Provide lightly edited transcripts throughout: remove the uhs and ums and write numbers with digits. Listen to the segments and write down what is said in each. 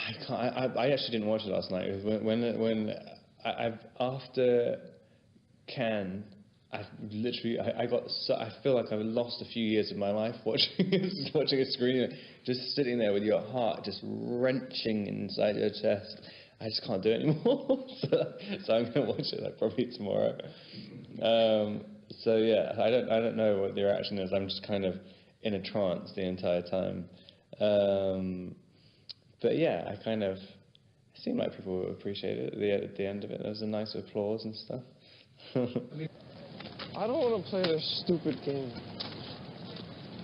I can't. I actually didn't watch it last night. It was when after Cannes, I feel like I've lost a few years of my life watching a screen, just sitting there with your heart just wrenching inside your chest. I just can't do it anymore. so I'm gonna watch it probably tomorrow. So yeah, I don't know what the reaction is. I'm just kind of in a trance the entire time. But yeah, it seemed like people appreciate it at the end of it. There was a nice applause and stuff. I don't want to play this stupid game.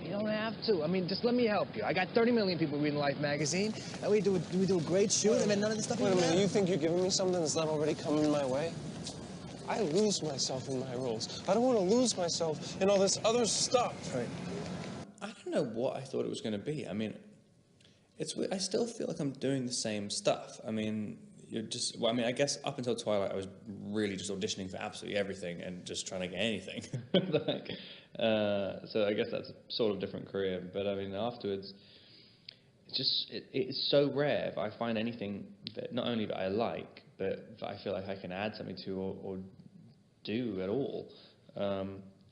You don't have to. I mean, just let me help you. I got 30 million people reading Life magazine, and we do a great shoot, and then none of this stuff. Wait a minute, you think you're giving me something that's not already coming my way? I lose myself in my roles. I don't want to lose myself in all this other stuff. Right. I don't know what I thought it was going to be. I mean, I still feel like I'm doing the same stuff. I mean, I guess up until Twilight, I was really just auditioning for absolutely everything and just trying to get anything. So I guess that's a sort of different career. But I mean, afterwards, it's so rare if I find anything that not only that I like, but that I feel like I can add something to or do at all.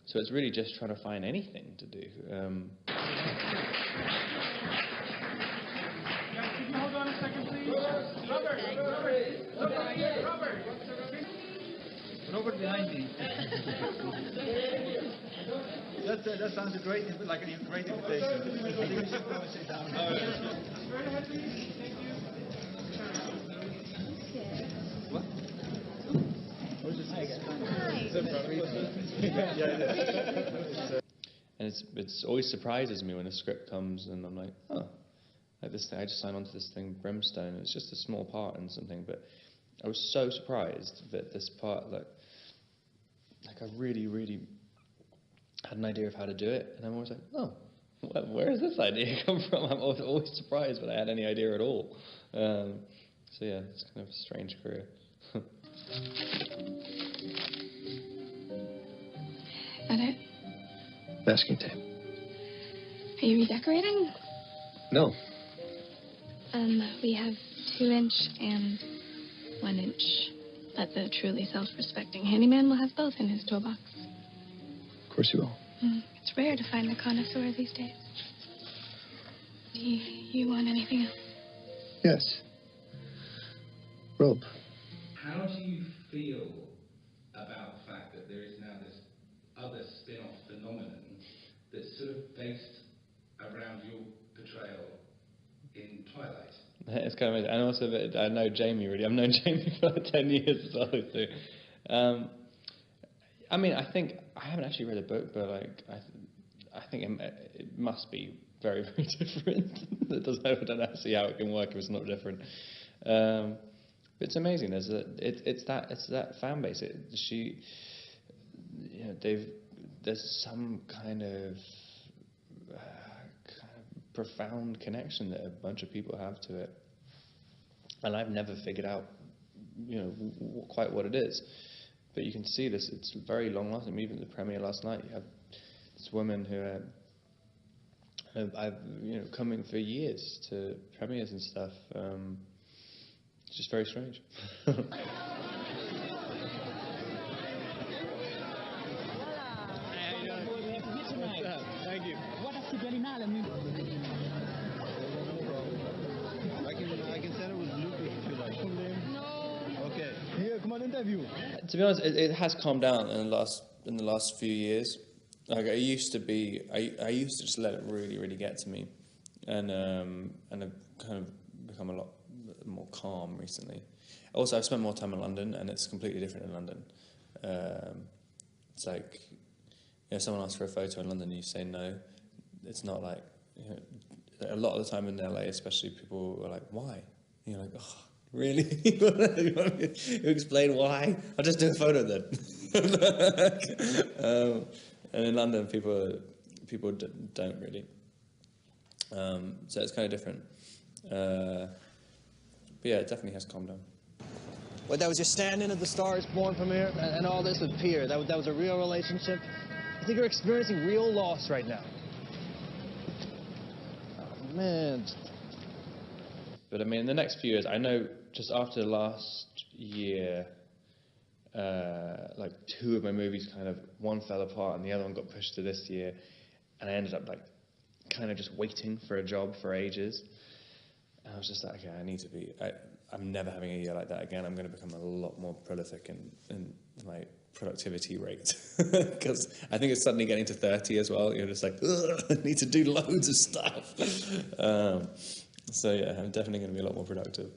So it's really just trying to find anything to do. Can you hold on a second, please? Robert behind me. That sounds great, like a great invitation. I think we should go and sit down. Very happy. Thank you. What? And it's always surprises me when a script comes and I'm like, oh, like this thing, I just signed on to this thing, Brimstone. It's just a small part in something, but I was so surprised that this part, like I really, really had an idea of how to do it, and I'm always like, oh, where does this idea come from? I'm always surprised when I had any idea at all. So yeah, it's kind of a strange career. That it? Masking tape. Are you redecorating? No. We have 2-inch and 1-inch. But the truly self-respecting handyman will have both in his toolbox. Of course you will. It's rare to find a connoisseur these days. Do you want anything else? Yes. Rope. How do you feel about the fact that there is now this other spin-off phenomenon that's sort of based around your portrayal in Twilight? It's kind of amazing. And also that I know Jamie really. I've known Jamie for like 10 years or so. So, I mean, I think I haven't actually read the book, but like I think it must be very, very different. I don't know see how it can work if it's not different. But it's amazing. It's that fan base. There's some kind of profound connection that a bunch of people have to it, and I've never figured out, quite what it is. But you can see this; it's very long lasting. Even the premiere last night, you have this woman who I've coming for years to premieres and stuff. It's just very strange. Thank you. I can send it with Lucas if you like. No. Okay. Here, come on, interview. To be honest, it has calmed down in the last few years. Like I used to just let it really, really get to me, and I've kind of become a lot more calm recently. Also, I've spent more time in London, and it's completely different in London. It's like, someone asks for a photo in London, and you say no. It's not like, a lot of the time in LA, especially, people are like, why? And you're like, oh, really? You want me to explain why? I'll just do a photo then. And in London, people don't really. So it's kind of different. But yeah, it definitely has calmed down. Well, that was your stand-in at the Star is Born premiere, and all this with Pierre. That was a real relationship. I think you're experiencing real loss right now. Oh, man. But I mean, in the next few years, I know just after last year, like 2 of my movies one fell apart and the other one got pushed to this year, and I ended up like kind of just waiting for a job for ages. And I was just like, okay, I need to be. I'm never having a year like that again. I'm going to become a lot more prolific in my productivity rate, because I think it's suddenly getting to 30 as well. You're just like, ugh, I need to do loads of stuff. So yeah, I'm definitely going to be a lot more productive.